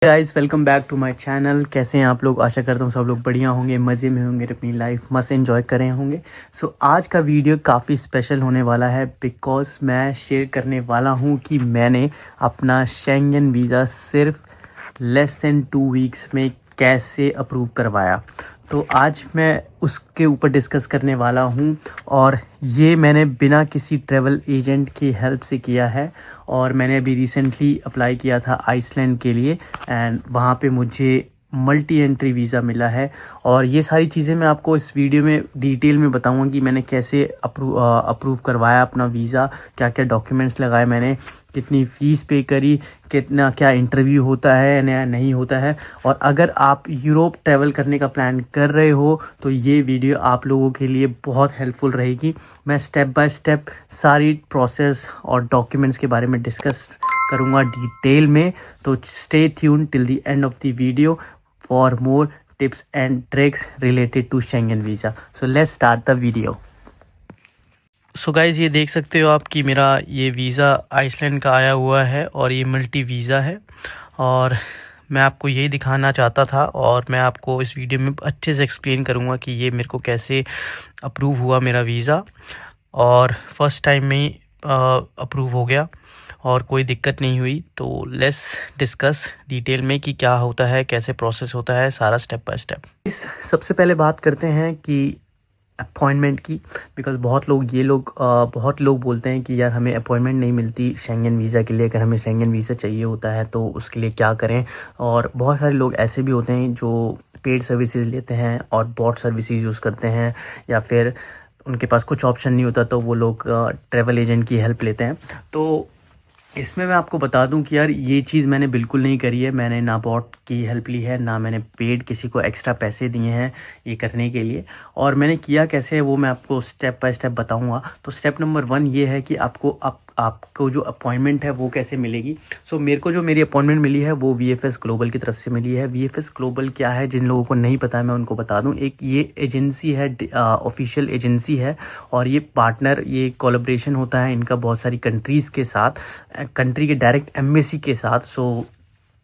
Guys, welcome back to my channel. कैसे हैं आप लोग? आशा करता हूँ सब लोग बढ़िया होंगे, मज़े में होंगे, अपनी लाइफ मस्त एंजॉय कर रहे होंगे। सो आज का वीडियो काफ़ी स्पेशल होने वाला है बिकॉज मैं शेयर करने वाला हूँ कि मैंने अपना शेंगन वीज़ा सिर्फ लेस देन 2 वीक्स में कैसे अप्रूव करवाया। तो आज मैं उसके ऊपर डिस्कस करने वाला हूँ और ये मैंने बिना किसी ट्रैवल एजेंट की हेल्प से किया है। और मैंने अभी रिसेंटली अप्लाई किया था आइसलैंड के लिए एंड वहाँ पे मुझे मल्टी एंट्री वीज़ा मिला है। और ये सारी चीज़ें मैं आपको इस वीडियो में डिटेल में बताऊंगा कि मैंने कैसे अप्रूव करवाया अपना वीज़ा, क्या क्या डॉक्यूमेंट्स लगाए मैंने, कितनी फ़ीस पे करी, कितना क्या इंटरव्यू होता है या नहीं होता है। और अगर आप यूरोप ट्रैवल करने का प्लान कर रहे हो तो ये वीडियो आप लोगों के लिए बहुत हेल्पफुल रहेगी। मैं स्टेप बाय स्टेप सारी प्रोसेस और डॉक्यूमेंट्स के बारे में डिस्कस करूँगा डिटेल में। तो stay tune till the end of the video for more tips and tricks related to Schengen visa. So let's start the video. So guys, ये देख सकते हो आप कि मेरा ये वीज़ा आइसलैंड का आया हुआ है और ये मल्टी वीज़ा है। और मैं आपको यही दिखाना चाहता था और मैं आपको इस वीडियो में अच्छे से एक्सप्लेन करूँगा कि ये मेरे को कैसे अप्रूव हुआ मेरा वीज़ा। और फर्स्ट टाइम में ही अप्रूव हो गया और कोई दिक्कत नहीं हुई। तो लेट्स डिस्कस डिटेल में कि क्या होता है, कैसे प्रोसेस होता है, सारा स्टेप बाय स्टेप। सबसे पहले बात करते हैं कि अपॉइंटमेंट की, बिकॉज़ बहुत लोग बोलते हैं कि यार हमें अपॉइंटमेंट नहीं मिलती शेंगन वीज़ा के लिए। अगर हमें शेंगन वीज़ा चाहिए होता है तो उसके लिए क्या करें। और बहुत सारे लोग ऐसे भी होते हैं जो पेड सर्विसेज लेते हैं और बॉट सर्विसेज यूज़ करते हैं, या फिर उनके पास कुछ ऑप्शन नहीं होता तो वो लोग ट्रैवल एजेंट की हेल्प लेते हैं। तो इसमें मैं आपको बता दूं कि यार ये चीज़ मैंने बिल्कुल नहीं करी है। मैंने ना बॉट की हेल्प ली है, ना मैंने पेड किसी को एक्स्ट्रा पैसे दिए हैं ये करने के लिए। और मैंने किया कैसे है वो मैं आपको स्टेप बाय स्टेप बताऊंगा। तो स्टेप नंबर 1 ये है कि आपको जो अपॉइंटमेंट है वो कैसे मिलेगी। सो मेरे को जो मेरी अपॉइंटमेंट मिली है वो VFS ग्लोबल की तरफ से मिली है। VFS ग्लोबल क्या है, जिन लोगों को नहीं पता है मैं उनको बता दूं। एक ये एजेंसी है, ऑफिशियल एजेंसी है और ये पार्टनर, ये कोलैबोरेशन होता है इनका बहुत सारी कंट्रीज़ के साथ, कंट्री के डायरेक्ट एम्बेसी के साथ। सो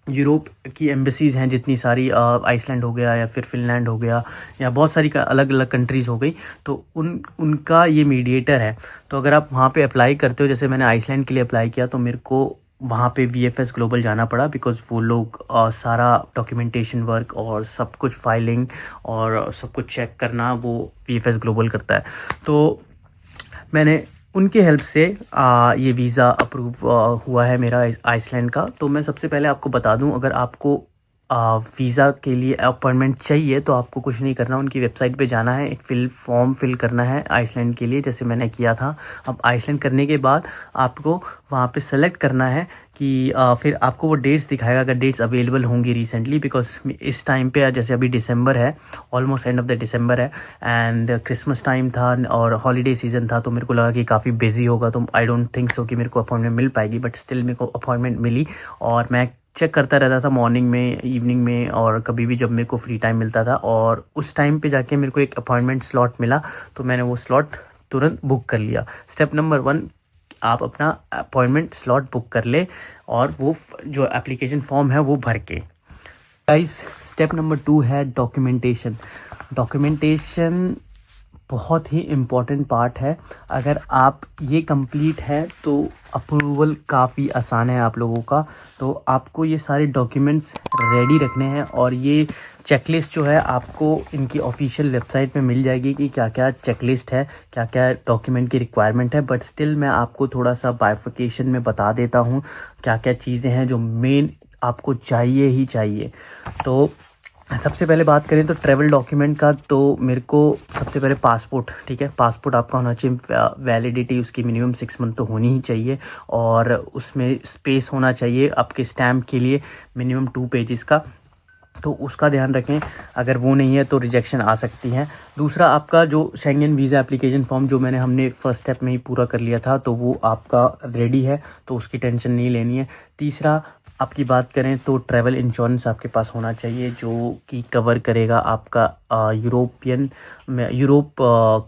यूरोप की एम्बेसीज़ हैं जितनी सारी, आइसलैंड हो गया या फिर फिनलैंड हो गया या बहुत सारी अलग अलग कंट्रीज़ हो गई, तो उनका ये मीडिएटर है। तो अगर आप वहाँ पे अप्लाई करते हो, जैसे मैंने आइसलैंड के लिए अप्लाई किया तो मेरे को वहाँ पे VFS ग्लोबल जाना पड़ा बिकॉज़ वो लोग सारा डॉक्यूमेंटेशन वर्क और सब कुछ फाइलिंग और सब कुछ चेक करना वो VFS ग्लोबल करता है। तो मैंने उनके हेल्प से ये वीज़ा अप्रूव हुआ है मेरा आइसलैंड का। तो मैं सबसे पहले आपको बता दूं, अगर आपको वीज़ा के लिए अपॉइंटमेंट चाहिए तो आपको कुछ नहीं करना, उनकी वेबसाइट पे जाना है, एक फॉर्म फिल करना है आइसलैंड के लिए, जैसे मैंने किया था। अब आइसलैंड करने के बाद आपको वहाँ पे सेलेक्ट करना है कि फिर आपको वो डेट्स दिखाएगा, अगर डेट्स अवेलेबल होंगी रिसेंटली। बिकॉज इस टाइम पे जैसे अभी दिसंबर है, ऑलमोस्ट एंड ऑफ द दिसंबर है एंड क्रिसमस टाइम था और हॉलीडे सीजन था, तो मेरे को लगा कि काफ़ी बिजी होगा, तो आई डोंट थिंक सो कि मेरे को अपॉइंटमेंट मिल पाएगी। बट स्टिल मेरे को अपॉइंटमेंट मिली और मैं चेक करता रहता था मॉर्निंग में, इवनिंग में और कभी भी जब मेरे को फ्री टाइम मिलता था। और उस टाइम पे जाके मेरे को एक अपॉइंटमेंट स्लॉट मिला तो मैंने वो स्लॉट तुरंत बुक कर लिया। स्टेप नंबर 1, आप अपना अपॉइंटमेंट स्लॉट बुक कर ले और वो जो एप्लीकेशन फॉर्म है वो भर के। गाइस, स्टेप नंबर 2 है डॉक्यूमेंटेशन। डॉक्यूमेंटेशन बहुत ही इम्पॉर्टेंट पार्ट है। अगर आप ये कंप्लीट है तो अप्रूवल काफ़ी आसान है आप लोगों का। तो आपको ये सारे डॉक्यूमेंट्स रेडी रखने हैं और ये चेकलिस्ट जो है आपको इनकी ऑफिशियल वेबसाइट पे मिल जाएगी कि क्या क्या चेकलिस्ट है, क्या क्या डॉक्यूमेंट की रिक्वायरमेंट है। बट स्टिल मैं आपको थोड़ा सा बाइफिकेशन में बता देता हूँ क्या क्या चीज़ें हैं जो मेन आपको चाहिए ही चाहिए। तो सबसे पहले बात करें तो ट्रैवल डॉक्यूमेंट का, तो मेरे को सबसे पहले पासपोर्ट, ठीक है, पासपोर्ट आपका होना चाहिए। वैलिडिटी उसकी मिनिमम 6 मंथ तो होनी ही चाहिए और उसमें स्पेस होना चाहिए आपके स्टैम्प के लिए मिनिमम 2 पेजेस का, तो उसका ध्यान रखें। अगर वो नहीं है तो रिजेक्शन आ सकती है। दूसरा, आपका जो शेंगन वीज़ा एप्लीकेशन फॉर्म जो हमने फर्स्ट स्टेप में ही पूरा कर लिया था तो वो आपका रेडी है, तो उसकी टेंशन नहीं लेनी है। तीसरा, आपकी बात करें तो ट्रैवल इंश्योरेंस आपके पास होना चाहिए जो कि कवर करेगा आपका यूरोप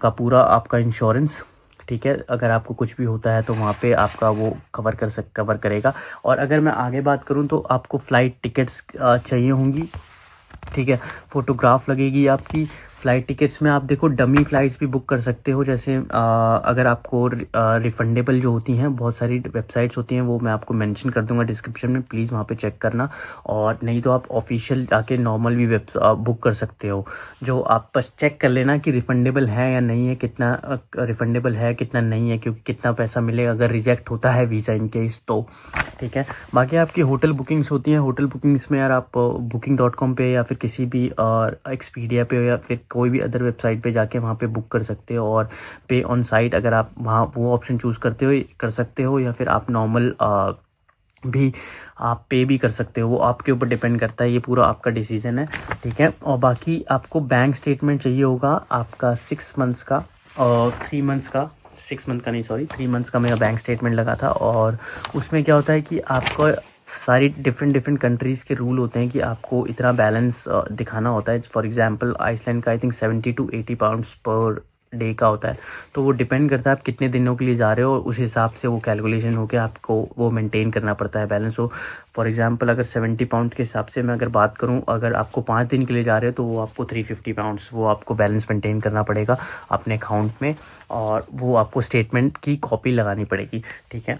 का पूरा आपका इंश्योरेंस, ठीक है। अगर आपको कुछ भी होता है तो वहाँ पे आपका वो कवर करेगा। और अगर मैं आगे बात करूँ तो आपको फ़्लाइट टिकट्स चाहिए होंगी, ठीक है। फ़ोटोग्राफ लगेगी आपकी। फ़्लाइट टिकट्स में आप देखो डमी फ़्लाइट्स भी बुक कर सकते हो, जैसे अगर आपको रिफ़ंडेबल जो होती हैं, बहुत सारी वेबसाइट्स होती हैं, वो मैं आपको मेंशन कर दूंगा डिस्क्रिप्शन में, प्लीज़ वहाँ पे चेक करना। और नहीं तो आप ऑफिशियल जाके नॉर्मल भी बुक कर सकते हो, जो आप बस चेक कर लेना कि रिफ़ंडेबल है या नहीं है, कितना रिफ़ंडेबल है कितना नहीं है, क्योंकि कितना पैसा मिलेगा अगर रिजेक्ट होता है वीज़ा इन केस तो, ठीक है। बाकी आपकी होटल बुकिंग्स होती हैं, होटल बुकिंग्स में यार आप booking.com पे या फिर किसी भी एक्सपीडिया पे या फिर कोई भी अदर वेबसाइट पे जाके वहाँ पे बुक कर सकते हो। और पे ऑन साइट अगर आप वहाँ वो ऑप्शन चूज़ करते हो कर सकते हो, या फिर आप नॉर्मल भी आप पे भी कर सकते हो, वो आपके ऊपर डिपेंड करता है, ये पूरा आपका डिसीजन है, ठीक है। और बाकी आपको बैंक स्टेटमेंट चाहिए होगा आपका 6 मंथ्स का और 3 मंथ्स का, 6 मंथ का नहीं सॉरी 3 मंथ्स का मेरा बैंक स्टेटमेंट लगा था। और उसमें क्या होता है कि आपको सारी डिफरेंट कंट्रीज़ के रूल होते हैं कि आपको इतना बैलेंस दिखाना होता है। फॉर एग्जांपल आइसलैंड का I think 70 to 80 pounds per day का होता है, तो वो डिपेंड करता है आप कितने दिनों के लिए जा रहे हो, और उस हिसाब से वो कैलकुलेशन होकर आपको वो मेंटेन करना पड़ता है बैलेंस। हो फॉर एग्जांपल अगर 70 पाउंड के हिसाब से मैं अगर बात करूं, अगर आपको 5 दिन के लिए जा रहे हो तो वो आपको 350 पाउंड्स वो आपको बैलेंस मेंटेन करना पड़ेगा अपने अकाउंट में, और वो आपको स्टेटमेंट की कॉपी लगानी पड़ेगी, ठीक है।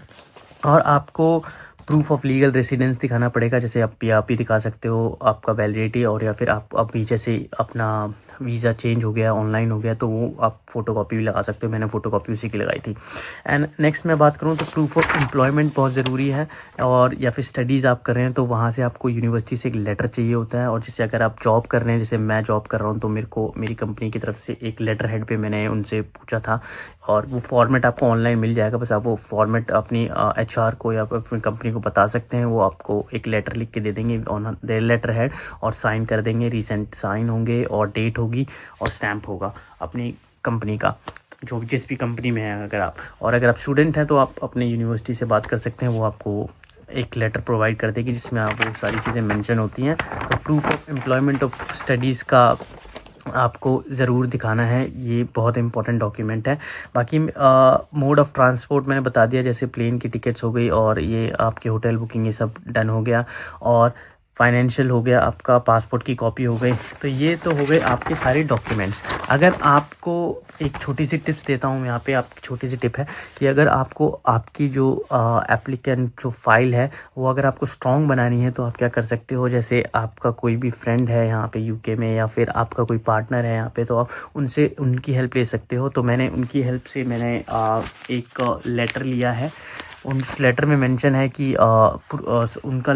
और आपको प्रूफ ऑफ लीगल रेसिडेंस दिखाना पड़ेगा, जैसे आप पीआरपी दिखा सकते हो आपका वैलिडिटी, और या फिर आप अभी जैसे अपना वीज़ा चेंज हो गया ऑनलाइन हो गया तो वो आप फ़ोटोकॉपी भी लगा सकते हो, मैंने फ़ोटोकॉपी उसी की लगाई थी। एंड नेक्स्ट मैं बात करूँ तो प्रूफ ऑफ एम्प्लॉयमेंट बहुत ज़रूरी है, और या फिर स्टडीज़ आप कर रहे हैं तो वहाँ से आपको यूनिवर्सिटी से एक लेटर चाहिए होता है। और जैसे अगर आप जॉब कर रहे हैं, जैसे मैं जॉब कर रहा हूँ, तो मेरे को मेरी कंपनी की तरफ से एक लेटर हेड पे मैंने उनसे पूछा था, और वो फॉर्मेट आपको ऑनलाइन मिल जाएगा, बस आप वो फॉर्मेट अपनी एचआर को या अपनी कंपनी को बता सकते हैं, वो आपको एक लेटर लिख के दे देंगे ऑन देयर लेटर हेड, और साइन कर देंगे, रिसेंट साइन होंगे और डेट होगी और स्टैम्प होगा अपनी कंपनी का, जो जिस भी कंपनी में है अगर आप। और अगर आप स्टूडेंट हैं तो आप अपने यूनिवर्सिटी से बात कर सकते हैं, वो आपको एक लेटर प्रोवाइड कर देगी जिसमें आप वो सारी चीज़ें मेंशन होती हैं। तो proof of employment of studies का आपको ज़रूर दिखाना है, ये बहुत इंपॉर्टेंट डॉक्यूमेंट है। बाकी मोड ऑफ़ ट्रांसपोर्ट मैंने बता दिया, जैसे प्लेन की टिकट्स हो गई, और ये आपके होटल बुकिंग ये सब डन हो गया, और फाइनेंशियल हो गया, आपका पासपोर्ट की कॉपी हो गई। तो ये तो हो गए आपके सारे डॉक्यूमेंट्स। अगर आपको एक छोटी सी टिप्स देता हूँ यहाँ पे, आपकी छोटी सी टिप है कि अगर आपको आपकी जो एप्लीकेंट जो फाइल है वो अगर आपको स्ट्रॉन्ग बनानी है तो आप क्या कर सकते हो, जैसे आपका कोई भी फ्रेंड है यहाँ पे यूके में, या फिर आपका कोई पार्टनर है यहाँ पे, तो आप उनसे उनकी हेल्प ले सकते हो। तो मैंने उनकी हेल्प से मैंने एक लेटर लिया है। उस लेटर में मेंशन है कि उनका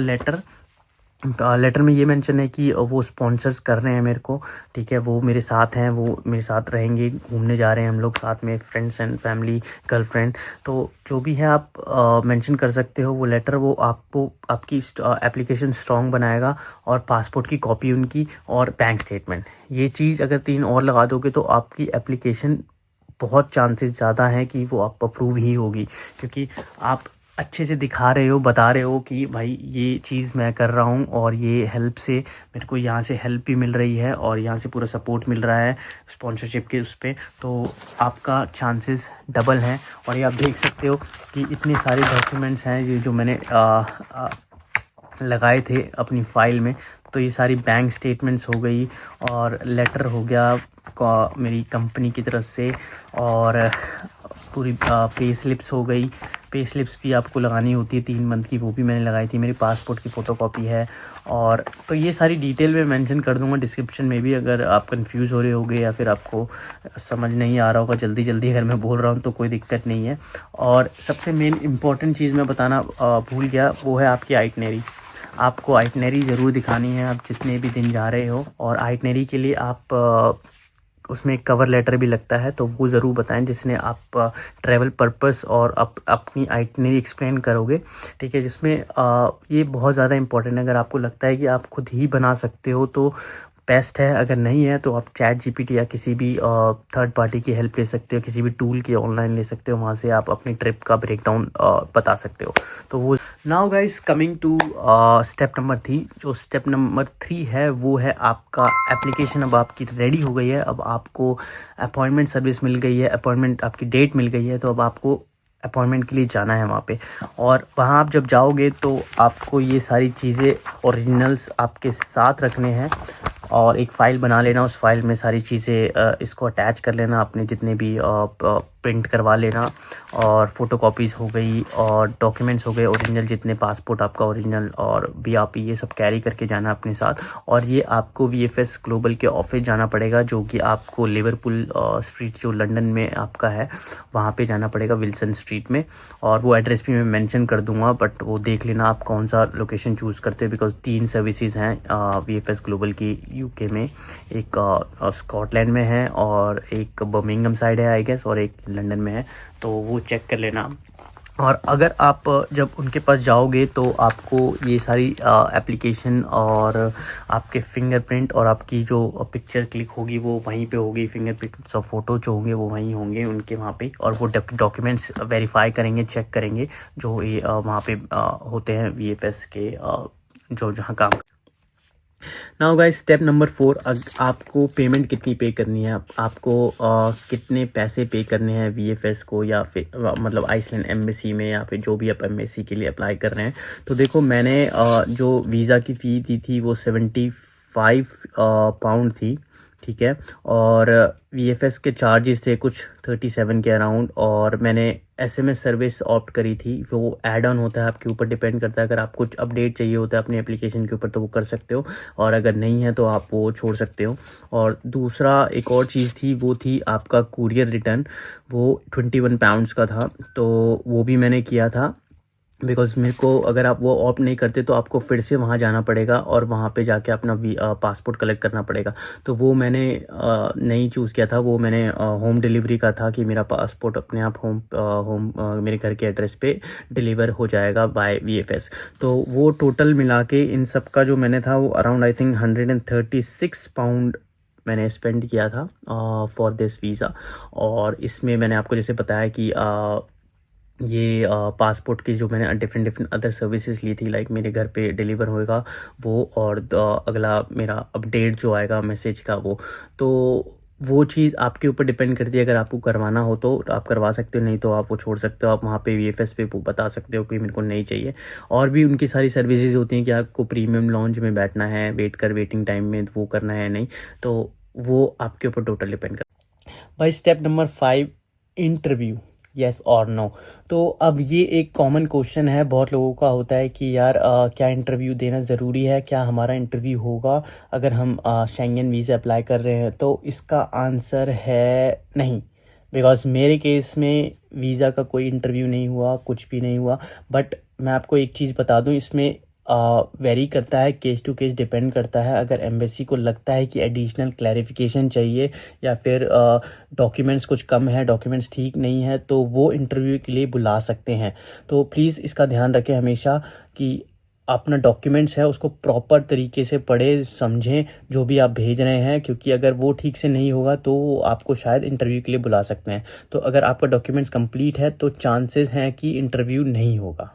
लेटर में ये मेंशन है कि वो स्पॉन्सर्स कर रहे हैं मेरे को, ठीक है। वो मेरे साथ हैं, वो मेरे साथ रहेंगे, घूमने जा रहे हैं हम लोग साथ में, फ्रेंड्स एंड फैमिली, गर्लफ्रेंड। तो जो भी है आप मेंशन कर सकते हो वो लेटर, वो आपको आपकी एप्लीकेशन स्ट्रॉन्ग बनाएगा। और पासपोर्ट की कॉपी उनकी, और बैंक स्टेटमेंट, ये चीज़ अगर 3 और लगा दोगे तो आपकी एप्लीकेशन बहुत चांसेस ज़्यादा हैं कि वो आप अप्रूव ही होगी, क्योंकि आप अच्छे से दिखा रहे हो, बता रहे हो कि भाई ये चीज़ मैं कर रहा हूँ, और ये हेल्प से मेरे को यहाँ से हेल्प भी मिल रही है, और यहाँ से पूरा सपोर्ट मिल रहा है स्पॉन्सरशिप के उस पर, तो आपका चांसेस डबल हैं। और ये आप देख सकते हो कि इतने सारे डॉक्यूमेंट्स हैं ये जो मैंने लगाए थे अपनी फ़ाइल में। तो ये सारी बैंक स्टेटमेंट्स हो गई, और लेटर हो गया मेरी कंपनी की तरफ से, और पूरी पे स्लिप्स हो गई। पे स्लिप्स भी आपको लगानी होती है 3 मंथ की, वो भी मैंने लगाई थी। मेरी पासपोर्ट की फ़ोटोकॉपी है, और तो ये सारी डिटेल में मेंशन कर दूंगा डिस्क्रिप्शन में भी, अगर आप कंफ्यूज हो रहे होगे या फिर आपको समझ नहीं आ रहा होगा जल्दी अगर मैं बोल रहा हूँ तो कोई दिक्कत नहीं है। और सबसे मेन इम्पॉर्टेंट चीज़ मैं बताना भूल गया, वो है आपकी आइटनरी। आपको आइटनरी ज़रूर दिखानी है आप जितने भी दिन जा रहे हो, और आइटनरी के लिए आप उसमें एक कवर लेटर भी लगता है, तो वो ज़रूर बताएं जिसने आप ट्रैवल पर्पस और अपनी आइटनरी एक्सप्लेन करोगे, ठीक है। जिसमें ये बहुत ज़्यादा इंपॉर्टेंट है, अगर आपको लगता है कि आप खुद ही बना सकते हो तो बेस्ट है। अगर नहीं है तो आप चैट जीपीटी या किसी भी थर्ड पार्टी की हेल्प ले सकते हो, किसी भी टूल की ऑनलाइन ले सकते हो, वहाँ से आप अपनी ट्रिप का ब्रेकडाउन बता सकते हो। तो वो now guys coming to step number 3। जो स्टेप नंबर 3 है वो है आपका एप्लीकेशन अब आपकी रेडी हो गई है। अब आपको अपॉइंटमेंट सर्विस मिल गई है, अपॉइंटमेंट आपकी डेट मिल गई है, तो अब आपको अपॉइंटमेंट के लिए जाना है वहाँ पे। और वहाँ आप जब जाओगे तो आपको ये सारी चीज़ें ओरिजिनल्स आपके साथ रखने हैं और एक फ़ाइल बना लेना। उस फाइल में सारी चीज़ें इसको अटैच कर लेना, अपने जितने भी प्रिंट करवा लेना, और फ़ोटोकॉपीज़ हो गई और डॉक्यूमेंट्स हो गए ओरिजिनल, जितने पासपोर्ट आपका ओरिजिनल और बीआरपी, ये सब कैरी करके जाना अपने साथ। और ये आपको वीएफएस ग्लोबल के ऑफिस जाना पड़ेगा, जो कि आपको लिवरपूल स्ट्रीट जो लंदन में आपका है, वहाँ पे जाना पड़ेगा, विल्सन स्ट्रीट में। और वो एड्रेस भी मैं मेंशन कर दूंगा, बट वो देख लेना आप कौन सा लोकेशन चूज़ करते हो, बिकॉज 3 सर्विसेज हैं वीएफएस ग्लोबल की यूके में। एक स्कॉटलैंड में है और एक बर्मिंघम साइड है आई गेस, और एक लंदन में है, तो वो चेक कर लेना। और अगर आप जब उनके पास जाओगे तो आपको ये सारी एप्लीकेशन और आपके फिंगरप्रिंट और आपकी जो पिक्चर क्लिक होगी वो वहीं पे होगी, फिंगरप्रिंट्स और फ़ोटो जो होंगे वो वहीं होंगे उनके वहाँ पे। और वो डॉक्यूमेंट्स वेरीफाई करेंगे, चेक करेंगे, जो ये वहाँ पे होते हैं वीएफएस के जो जहाँ काम। नाउ गाइस स्टेप नंबर 4, आपको पेमेंट कितनी पे करनी है, आपको कितने पैसे पे करने हैं वीएफएस को, या फिर मतलब आइसलैंड एम्बेसी में, या फिर जो भी आप एम्बेसी के लिए अप्लाई कर रहे हैं। तो देखो मैंने जो वीज़ा की फ़ी दी थी वो 75 पाउंड थी, ठीक है। और वीएफएस के चार्जेस थे कुछ 37 के अराउंड, और मैंने एसएमएस सर्विस ऑप्ट करी थी। वो ऐड ऑन होता है, आपके ऊपर डिपेंड करता है। अगर आपको कुछ अपडेट चाहिए होता है अपनी एप्लीकेशन के ऊपर तो वो कर सकते हो, और अगर नहीं है तो आप वो छोड़ सकते हो। और दूसरा एक और चीज़ थी, वो थी आपका कुरियर रिटर्न, वो 21 पाउंड्स का था, तो वो भी मैंने किया था। बिकॉज़ मेरे को, अगर आप वो ऑप्ट नहीं करते तो आपको फिर से वहाँ जाना पड़ेगा और वहाँ पे जाके अपना पासपोर्ट कलेक्ट करना पड़ेगा। तो वो मैंने नहीं चूज़ किया था, वो मैंने होम डिलीवरी का था कि मेरा पासपोर्ट अपने आप होम मेरे घर के एड्रेस पे डिलीवर हो जाएगा बाय वीएफएस। तो वो टोटल मिला के इन सब का जो मैंने था वो अराउंड आई थिंक 136 पाउंड मैंने स्पेंड किया था फॉर दिस वीज़ा। और इसमें मैंने आपको जैसे बताया कि ये पासपोर्ट की जो मैंने डिफरेंट अदर सर्विसेज ली थी, लाइक मेरे घर पे डिलीवर होएगा वो, और अगला मेरा अपडेट जो आएगा मैसेज का तो वो चीज़ आपके ऊपर डिपेंड करती है। अगर आपको करवाना हो तो आप करवा सकते हो, नहीं तो आप वो छोड़ सकते हो। आप वहाँ पे वीएफएस पे बता सकते हो कि मेरे को नहीं चाहिए। और भी उनकी सारी सर्विसेज होती हैं कि आपको प्रीमियम लॉन्च में बैठना है, वेटिंग टाइम में वो करना है नहीं, तो वो आपके ऊपर टोटल डिपेंड करता है। भाई स्टेप नंबर 5, इंटरव्यू, यस और नो। तो अब ये एक कॉमन क्वेश्चन है, बहुत लोगों का होता है कि यार क्या इंटरव्यू देना ज़रूरी है, क्या हमारा इंटरव्यू होगा अगर हम शेंगन वीज़ा अप्लाई कर रहे हैं। तो इसका आंसर है नहीं, बिकॉज़ मेरे केस में वीज़ा का कोई इंटरव्यू नहीं हुआ, कुछ भी नहीं हुआ। बट मैं आपको एक चीज़ बता दूं, इसमें वेरी करता है, केस टू केस डिपेंड करता है। अगर एम्बेसी को लगता है कि एडिशनल क्लैरिफिकेशन चाहिए या फिर डॉक्यूमेंट्स कुछ कम है, डॉक्यूमेंट्स ठीक नहीं है, तो वो इंटरव्यू के लिए बुला सकते हैं। तो प्लीज़ इसका ध्यान रखें हमेशा कि अपना डॉक्यूमेंट्स है उसको प्रॉपर तरीके से पढ़े समझें जो भी आप भेज रहे हैं, क्योंकि अगर वो ठीक से नहीं होगा तो आपको शायद इंटरव्यू के लिए बुला सकते हैं। तो अगर आपका डॉक्यूमेंट्स कंप्लीट है तो चांसेस हैं कि इंटरव्यू नहीं होगा।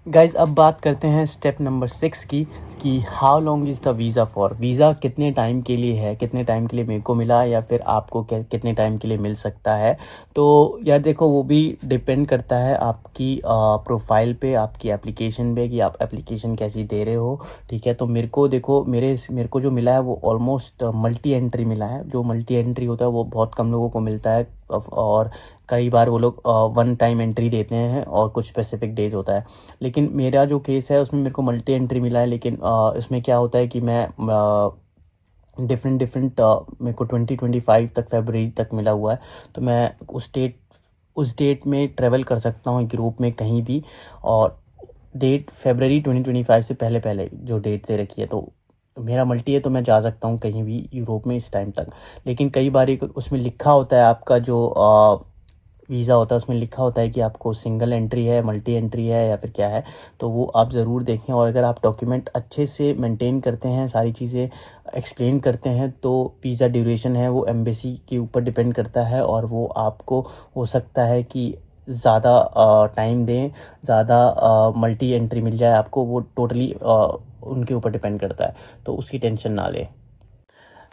गाइज़ अब बात करते हैं स्टेप नंबर 6 की, कि how long is the visa for. Visa कितने टाइम के लिए है, कितने टाइम के लिए मेरे को मिला, या फिर आपको कितने टाइम के लिए मिल सकता है। तो यार देखो, वो भी डिपेंड करता है आपकी प्रोफाइल पे, आपकी एप्लीकेशन पे, कि आप एप्लीकेशन कैसी दे रहे हो, ठीक है। तो मेरे को देखो, मेरे को जो मिला है वो ऑलमोस्ट मल्टी एंट्री मिला है। जो मल्टी एंट्री होता है वो बहुत कम लोगों को मिलता है, और कई बार वो लोग वन टाइम एंट्री देते हैं और कुछ स्पेसिफिक डेज होता है। लेकिन मेरा जो केस है उसमें मेरे को मल्टी एंट्री मिला है। लेकिन इसमें क्या होता है कि मैं डिफरेंट मेरे को 2025 तक, फरवरी तक मिला हुआ है। तो मैं उस डेट में ट्रैवल कर सकता हूँ यूरोप में कहीं भी, और डेट फरवरी 2025 से पहले जो डेट दे रखी है, तो मेरा मल्टी है तो मैं जा सकता हूँ कहीं भी यूरोप में इस टाइम तक। लेकिन कई बार उसमें लिखा होता है आपका जो वीज़ा होता है उसमें लिखा होता है कि आपको सिंगल एंट्री है, मल्टी एंट्री है या फिर क्या है, तो वो आप ज़रूर देखें। और अगर आप डॉक्यूमेंट अच्छे से मेंटेन करते हैं, सारी चीज़ें एक्सप्लेन करते हैं, तो वीज़ा ड्यूरेशन है वो एम्बेसी के ऊपर डिपेंड करता है, और वो आपको हो सकता है कि ज़्यादा टाइम दें, ज़्यादा मल्टी एंट्री मिल जाए आपको, वो टोटली उनके ऊपर डिपेंड करता है, तो उसकी टेंशन ना लें।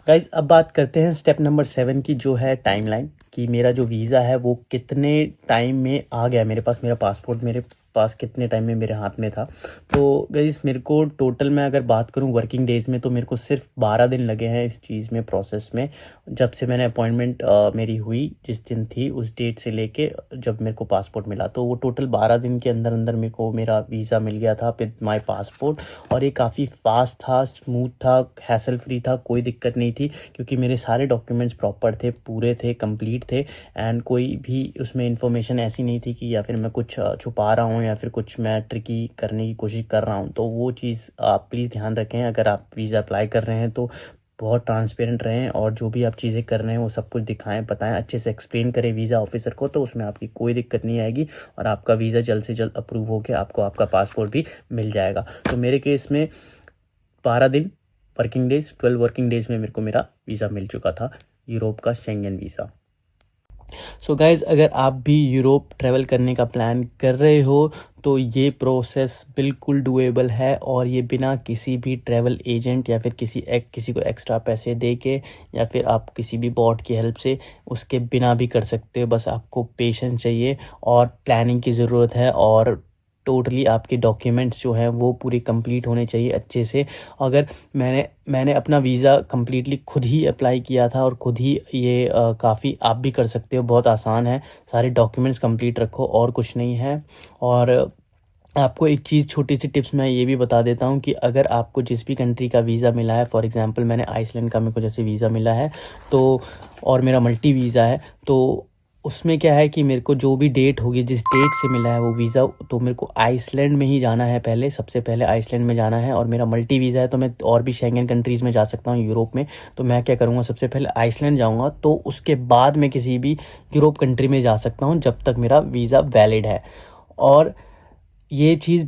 गाइज़ अब बात करते हैं स्टेप नंबर 7 की, जो है टाइमलाइन, कि मेरा जो वीज़ा है वो कितने टाइम में आ गया मेरे पास, मेरा पासपोर्ट मेरे पास कितने टाइम में मेरे हाथ में था। तो गाइज़ मेरे को टोटल मैं अगर बात करूं वर्किंग डेज़ में, तो मेरे को सिर्फ 12 दिन लगे हैं इस चीज़ में, प्रोसेस में। जब से मैंने अपॉइंटमेंट मेरी हुई जिस दिन थी, उस डेट से लेके जब मेरे को पासपोर्ट मिला, तो वो टोटल 12 दिन के अंदर अंदर मेरे को मेरा वीज़ा मिल गया था विद माई पासपोर्ट। और ये काफ़ी फास्ट था, स्मूथ था, हैसल फ्री था, कोई दिक्कत नहीं थी, क्योंकि मेरे सारे डॉक्यूमेंट्स प्रॉपर थे, पूरे थे, कंप्लीट थे, एंड कोई भी उसमें इंफॉर्मेशन ऐसी नहीं थी कि या फिर मैं कुछ छुपा रहा हूँ या फिर कुछ मैं ट्रिकी करने की कोशिश कर रहा हूँ। तो वो चीज़ आप प्लीज़ ध्यान रखें, अगर आप वीज़ा अप्लाई कर रहे हैं तो बहुत ट्रांसपेरेंट रहें, और जो भी आप चीज़ें कर रहे हैं वो सब कुछ दिखाएं, बताएं, अच्छे से एक्सप्लेन करें वीज़ा ऑफिसर को, तो उसमें आपकी कोई दिक्कत नहीं आएगी, और आपका वीज़ा जल्द से जल्द अप्रूव होकर आपको आपका पासपोर्ट भी मिल जाएगा। तो मेरे केस में 12 दिन वर्किंग डेज़, 12 वर्किंग डेज़ में मेरे को मेरा वीज़ा मिल चुका था, यूरोप का शेंगन वीज़ा। सो गाइज़ अगर आप भी यूरोप ट्रैवल करने का प्लान कर रहे हो, तो ये प्रोसेस बिल्कुल डूएबल है, और ये बिना किसी भी ट्रैवल एजेंट या फिर किसी को एक्स्ट्रा पैसे दे के, या फिर आप किसी भी बॉट की हेल्प से उसके बिना भी कर सकते हो। बस आपको पेशेंस चाहिए और प्लानिंग की ज़रूरत है, और टोटली आपके डॉक्यूमेंट्स जो हैं वो पूरे कंप्लीट होने चाहिए अच्छे से। अगर मैंने अपना वीज़ा कम्प्लीटली खुद ही अप्लाई किया था, और खुद ही ये काफ़ी आप भी कर सकते हो, बहुत आसान है। सारे डॉक्यूमेंट्स कंप्लीट रखो, और कुछ नहीं है। और आपको एक चीज़, छोटी सी टिप्स मैं ये भी बता देता हूँ कि अगर आपको जिस भी कंट्री का वीज़ा मिला है, फॉर एग्ज़ाम्पल मैंने आइसलैंड का मेरे को जैसे वीज़ा मिला है, तो और मेरा मल्टी वीज़ा है, तो उसमें क्या है कि मेरे को जो भी डेट होगी, जिस डेट से मिला है वो वीज़ा, तो मेरे को आइसलैंड में ही जाना है पहले, सबसे पहले आइसलैंड में जाना है। और मेरा मल्टी वीज़ा है, तो मैं और भी शेंगन कंट्रीज़ में जा सकता हूँ यूरोप में। तो मैं क्या करूँगा, सबसे पहले आइसलैंड जाऊँगा, तो उसके बाद मैं किसी भी यूरोप कंट्री में जा सकता हूँ, जब तक मेरा वीज़ा वैलिड है। और ये चीज़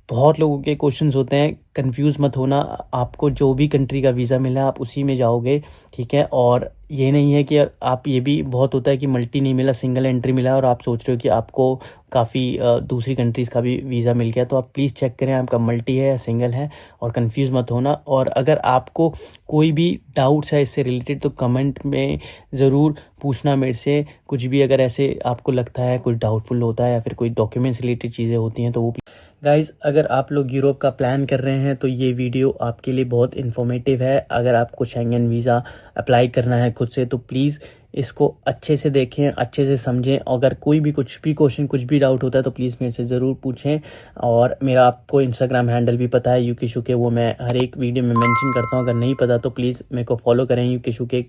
बहुत लोगों के क्वेश्चंस होते हैं, कंफ्यूज मत होना, आपको जो भी कंट्री का वीज़ा मिला आप उसी में जाओगे, ठीक है। और ये नहीं है कि आप, ये भी बहुत होता है कि मल्टी नहीं मिला, सिंगल एंट्री मिला, और आप सोच रहे हो कि आपको काफ़ी दूसरी कंट्रीज़ का भी वीज़ा मिल गया। तो आप प्लीज़ चेक करें आपका मल्टी है या सिंगल है, और कंफ्यूज मत होना। और अगर आपको कोई भी डाउट्स है इससे रिलेटेड, तो कमेंट में ज़रूर पूछना मेरे से। कुछ भी अगर ऐसे आपको लगता है, कुछ डाउटफुल होता है, या फिर कोई डॉक्यूमेंट्स रिलेटेड चीज़ें होती हैं, तो वो गाइज़ अगर आप लोग यूरोप का प्लान कर रहे हैं, तो ये वीडियो आपके लिए बहुत इन्फॉर्मेटिव है। अगर आपको शेंगन वीज़ा अप्लाई करना है खुद से, तो प्लीज़ इसको अच्छे से देखें, अच्छे से समझें। अगर कोई भी कुछ भी क्वेश्चन, कुछ भी डाउट होता है, तो प्लीज़ मेरे से ज़रूर पूछें। और मेरा आपको इंस्टाग्राम हैंडल भी पता है, यूके शुके, वो मैं हर एक वीडियो में मेंशन करता हूँ। अगर नहीं पता तो प्लीज़ मेरे को फॉलो करें, यूके शुके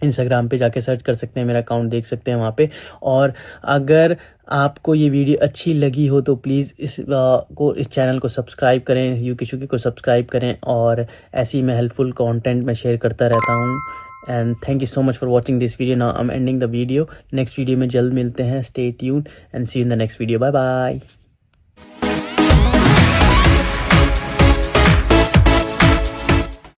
इंस्टाग्राम पे जाके सर्च कर सकते हैं, मेरा अकाउंट देख सकते हैं वहाँ पे। और अगर आपको ये वीडियो अच्छी लगी हो, तो प्लीज़ इस चैनल को सब्सक्राइब करें, यूके शुके को सब्सक्राइब करें, और ऐसी मैं हेल्पफुल कंटेंट मैं शेयर करता रहता हूँ। And thank you so much for watching this video. Now I am ending the video. Next video में जल्द मिलते हैं। Stay tuned and see you in the next video. Bye bye.